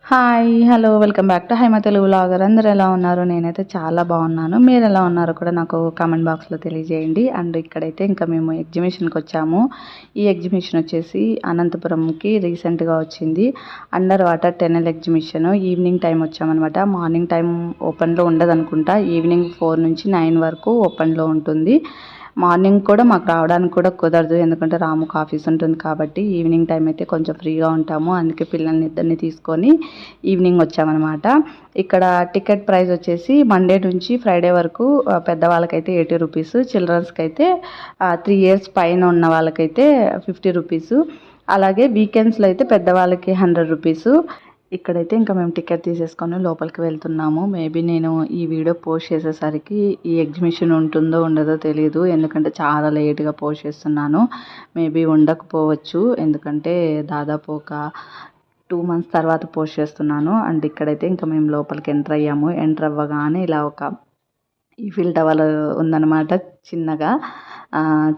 Hi! Hello! Welcome back to Haima Telugu vlogger. అందరూ ఎలా ఉన్నారు? నేనైతే చాలా బాగున్నాను. మీరు ఎలా ఉన్నారో కూడా నాకు కామెంట్ బాక్స్‌లో తెలియజేయండి. అండ్ ఇక్కడైతే ఇంకా మేము ఎగ్జిబిషన్‌కొచ్చాము. ఈ ఎగ్జిబిషన్ వచ్చేసి అనంతపురంకి రీసెంట్‌గా వచ్చింది. Under water tunnel exhibition. Evening time వచ్చామన్నమాట. మార్నింగ్ టైం ఓపెన్‌లో ఉండదనుకుంటా. ఈవినింగ్ 4 నుంచి 9 వరకు ఓపెన్‌లో ఉంటుంది. మార్నింగ్ కూడా మాకు రావడానికి కూడా కుదరదు. ఎందుకంటే రాముకు ఆఫీస్ ఉంటుంది కాబట్టి ఈవినింగ్ టైం అయితే కొంచెం ఫ్రీగా ఉంటాము. అందుకే పిల్లల్ని ఇద్దరిని తీసుకొని ఈవినింగ్ వచ్చామన్నమాట. ఇక్కడ టికెట్ ప్రైస్ వచ్చేసి మండే నుంచి ఫ్రైడే వరకు పెద్దవాళ్ళకైతే 80 రూపీస్, చిల్డ్రన్స్కి అయితే 3 ఇయర్స్ పైన ఉన్న వాళ్ళకైతే 50 రూపీస్. అలాగే వీకెండ్స్లో అయితే పెద్దవాళ్ళకి 100 రూపీస్. ఇక్కడైతే ఇంకా మేము టికెట్ తీసేసుకొని లోపలికి వెళ్తున్నాము. మేబీ నేను ఈ వీడియో పోస్ట్ చేసేసరికి ఈ ఎగ్జిబిషన్ ఉంటుందో ఉండదో తెలియదు. ఎందుకంటే చాలా లేట్గా పోస్ట్ చేస్తున్నాను. మేబీ ఉండకపోవచ్చు. ఎందుకంటే దాదాపు ఒక 2 మంత్స్ తర్వాత పోస్ట్ చేస్తున్నాను. అండ్ ఇక్కడైతే ఇంకా మేము లోపలికి ఎంటర్ అయ్యాము. ఎంటర్ అవ్వగానే ఇలా ఒక ఈఫిల్ టవర్ ఉందన్నమాట చిన్నగా.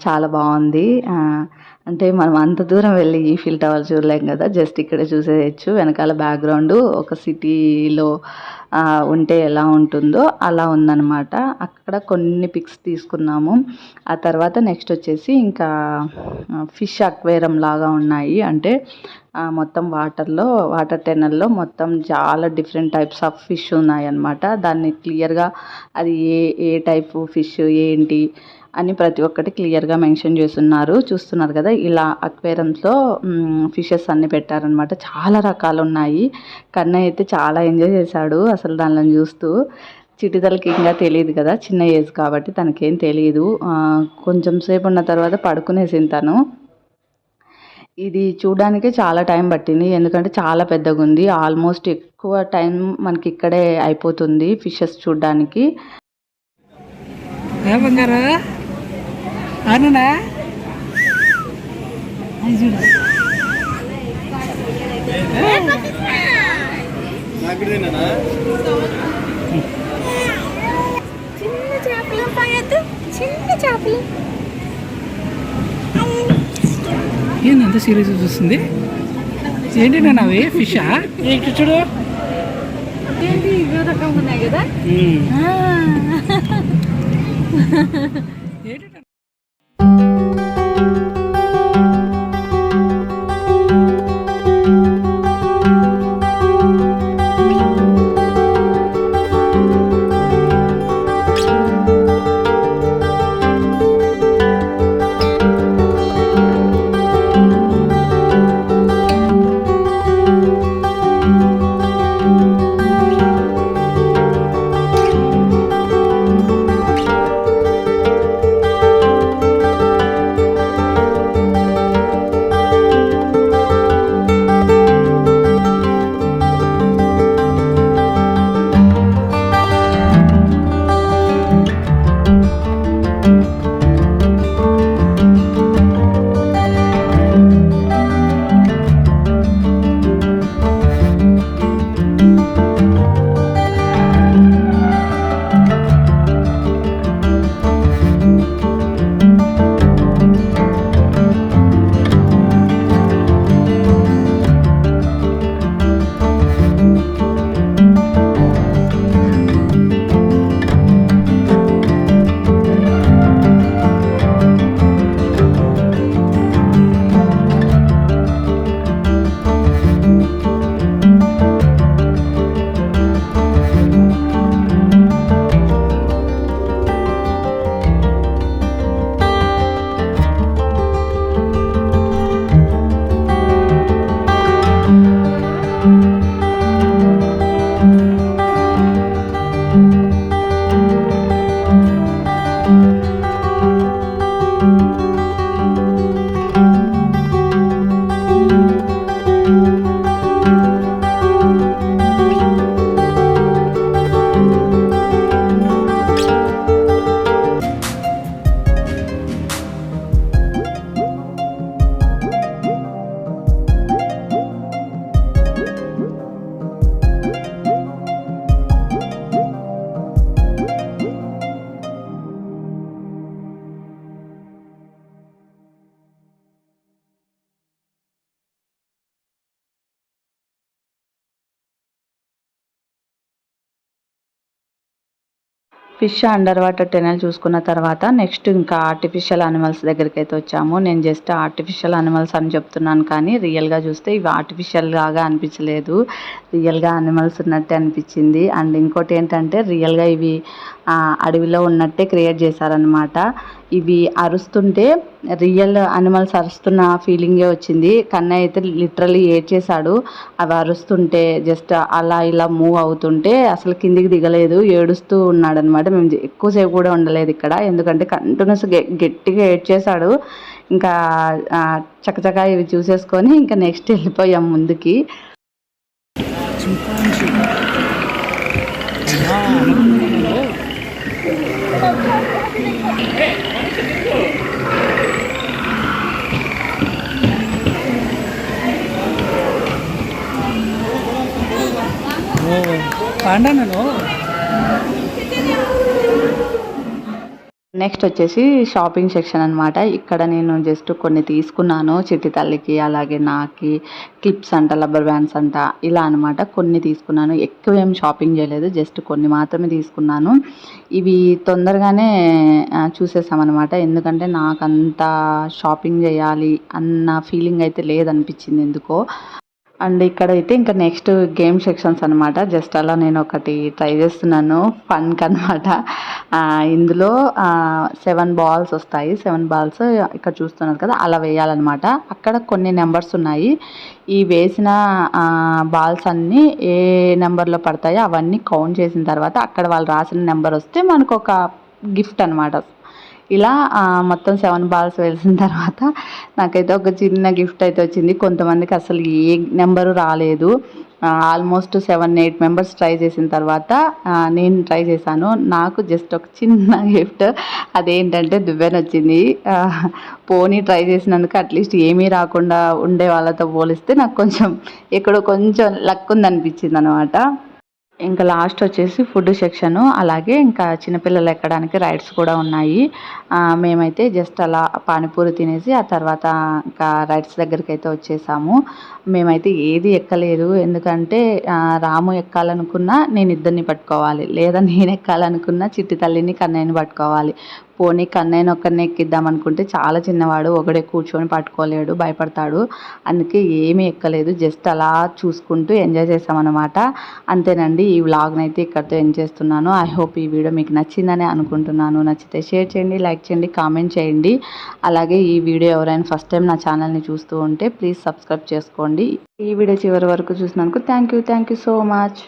చాలా బాగుంది. అంటే మనం అంత దూరం వెళ్ళి ఈఫిల్ టవర్ చూడలేం కదా, జస్ట్ ఇక్కడే చూసేయచ్చు. వెనకాల బ్యాక్గ్రౌండ్ ఒక సిటీలో ఉంటే ఎలా ఉంటుందో అలా ఉందన్నమాట. అక్కడ కొన్ని పిక్స్ తీసుకున్నాము. ఆ తర్వాత నెక్స్ట్ వచ్చేసి ఇంకా ఫిష్ అక్వేరియం లాగా ఉన్నాయి. అంటే మొత్తం వాటర్ టెనల్లో మొత్తం చాలా డిఫరెంట్ టైప్స్ ఆఫ్ ఫిష్ ఉన్నాయన్నమాట. దాన్ని క్లియర్గా అది ఏ టైపు ఫిష్ ఏంటి అని ప్రతి ఒక్కటి క్లియర్గా మెన్షన్ చేస్తున్నారు. చూస్తున్నారు కదా, ఇలా అక్వేరియంస్లో ఫిషెస్ అన్నీ పెట్టారనమాట. చాలా రకాలు ఉన్నాయి. కన్నయ్య అయితే చాలా ఎంజాయ్ చేశాడు అసలు దానిని చూస్తూ. చిటితలకి ఇంకా తెలియదు కదా, చిన్న ఏజ్ కాబట్టి తనకేం తెలియదు. కొంచెం సేపు ఉన్న తర్వాత పడుకునేసింది తను. ఇది చూడడానికే చాలా టైం పట్టింది. ఎందుకంటే చాలా పెద్దగా ఉంది. ఆల్మోస్ట్ ఎక్కువ టైం మనకి ఇక్కడే అయిపోతుంది ఫిషెస్ చూడడానికి. బంగారా అవునా చిన్న చేపలు పాయత్ చిన్న చేపలు ఏందంత సీరియస్ చూస్తుంది ఏంటి నేను అవి ఫిషా ఏంటి చూడు ఏంటి ఇవే రకంగా ఉన్నాయి కదా. ఏంటి ఫిష్ అండర్ వాటర్ టెనల్ చూసుకున్న తర్వాత నెక్స్ట్ ఇంకా ఆర్టిఫిషియల్ అనిమల్స్ దగ్గరికి అయితే వచ్చాము. నేను జస్ట్ ఆర్టిఫిషియల్ అనిమల్స్ అని చెప్తున్నాను కానీ రియల్గా చూస్తే ఇవి ఆర్టిఫిషియల్ లాగా అనిపించలేదు, రియల్గా అనిమల్స్ ఉన్నట్టే అనిపించింది. అండ్ ఇంకోటి ఏంటంటే రియల్గా ఇవి అడవిలో ఉన్నట్టే క్రియేట్ చేశారనమాట. ఇవి అరుస్తుంటే రియల్ అనిమల్స్ అరుస్తున్న ఫీలింగే వచ్చింది. కన్నయ్య అయితే లిటరల్లీ ఏడ్చేశాడు అవి అరుస్తుంటే. జస్ట్ అలా ఇలా మూవ్ అవుతుంటే అసలు కిందికి దిగలేదు, ఏడుస్తూ ఉన్నాడనమాట. మేము ఎక్కువసేపు కూడా ఉండలేదు ఇక్కడ, ఎందుకంటే కంటిన్యూస్ గట్టిగా ఏడ్చేశాడు. ఇంకా చకచకా ఇవి చూసేసుకొని ఇంకా నెక్స్ట్ వెళ్ళిపోయాం ముందుకి. పాండానలో నెక్స్ట్ వచ్చేసి షాపింగ్ సెక్షన్ అనమాట. ఇక్కడ నేను జస్ట్ కొన్ని తీసుకున్నాను, చిట్టి తల్లికి అలాగే నాకి క్లిప్స్ అంట, రబ్బర్ బ్యాండ్స్ అంట, ఇలా అనమాట. కొన్ని తీసుకున్నాను, ఎక్కువ ఏం షాపింగ్ చేయలేదు, జస్ట్ కొన్ని మాత్రమే తీసుకున్నాను. ఇవి తొందరగానే చూసేసామన్నమాట, ఎందుకంటే నాకు అంత షాపింగ్ చేయాలి అన్న ఫీలింగ్ అయితే లేదనిపించింది ఎందుకో. అండ్ ఇక్కడైతే ఇంకా నెక్స్ట్ గేమ్ సెక్షన్స్ అనమాట. జస్ట్ అలా నేను ఒకటి ట్రై చేస్తున్నాను ఫన్కి అనమాట. ఇందులో 7 బాల్స్ వస్తాయి. 7 బాల్స్ ఇక్కడ చూస్తున్నారు కదా, అలా వేయాలన్నమాట. అక్కడ కొన్ని నెంబర్స్ ఉన్నాయి. ఈ వేసిన బాల్స్ అన్నీ ఏ నెంబర్లో పడతాయో అవన్నీ కౌంట్ చేసిన తర్వాత అక్కడ వాళ్ళు రాసిన నెంబర్ వస్తే మనకు ఒక గిఫ్ట్ అనమాట. ఇలా మొత్తం 7 బాల్స్ వేసిన తర్వాత నాకైతే ఒక చిన్న గిఫ్ట్ అయితే వచ్చింది. కొంతమందికి అసలు ఏ నెంబరు రాలేదు. ఆల్మోస్ట్ 7-8 మెంబర్స్ ట్రై చేసిన తర్వాత నేను ట్రై చేశాను. నాకు జస్ట్ ఒక చిన్న గిఫ్ట్, అదేంటంటే దువ్వెన వచ్చింది. పోనీ ట్రై చేసినందుకు అట్లీస్ట్ ఏమీ రాకుండా ఉండే వాళ్ళతో పోలిస్తే నాకు కొంచెం ఎక్కడో కొంచెం లక్ ఉందనిపించింది అనమాట. ఇంకా లాస్ట్ వచ్చేసి ఫుడ్ సెక్షను, అలాగే ఇంకా చిన్నపిల్లలు ఎక్కడానికి రైడ్స్ కూడా ఉన్నాయి. మేమైతే జస్ట్ అలా పానీపూరి తినేసి ఆ తర్వాత ఇంకా రైడ్స్ దగ్గరికి అయితే వచ్చేసాము. మేమైతే ఏది ఎక్కలేదు, ఎందుకంటే రాము ఎక్కాలనుకున్నా నేను ఇద్దరిని పట్టుకోవాలి, లేదా నేను ఎక్కాలనుకున్నా చిట్టి తల్లిని కన్నయ్యని పట్టుకోవాలి. పోనీ కన్నయ్యని ఒక్కరిని ఎక్కిద్దాం అనుకుంటే చాలా చిన్నవాడు, ఒకడే కూర్చొని పట్టుకోలేడు, భయపడతాడు. అందుకే ఏమీ ఎక్కలేదు, జస్ట్ అలా చూసుకుంటూ ఎంజాయ్ చేసామన్నమాట. అంతేనండి, ఈ వ్లాగ్ని అయితే ఇక్కడితో ఎండ్ చేస్తున్నాను. ఐ హోప్ ఈ వీడియో మీకు నచ్చిందని అనుకుంటున్నాను. నచ్చితే షేర్ చేయండి, లైక్ చేయండి, కామెంట్ చేయండి. అలాగే ఈ వీడియో ఎవరైనా ఫస్ట్ టైం నా ఛానల్ని చూస్తూ ఉంటే ప్లీజ్ సబ్స్క్రైబ్ చేసుకోండి. ఈ వీడియో చివరి వరకు చూసినందుకు థ్యాంక్ యూ సో మచ్.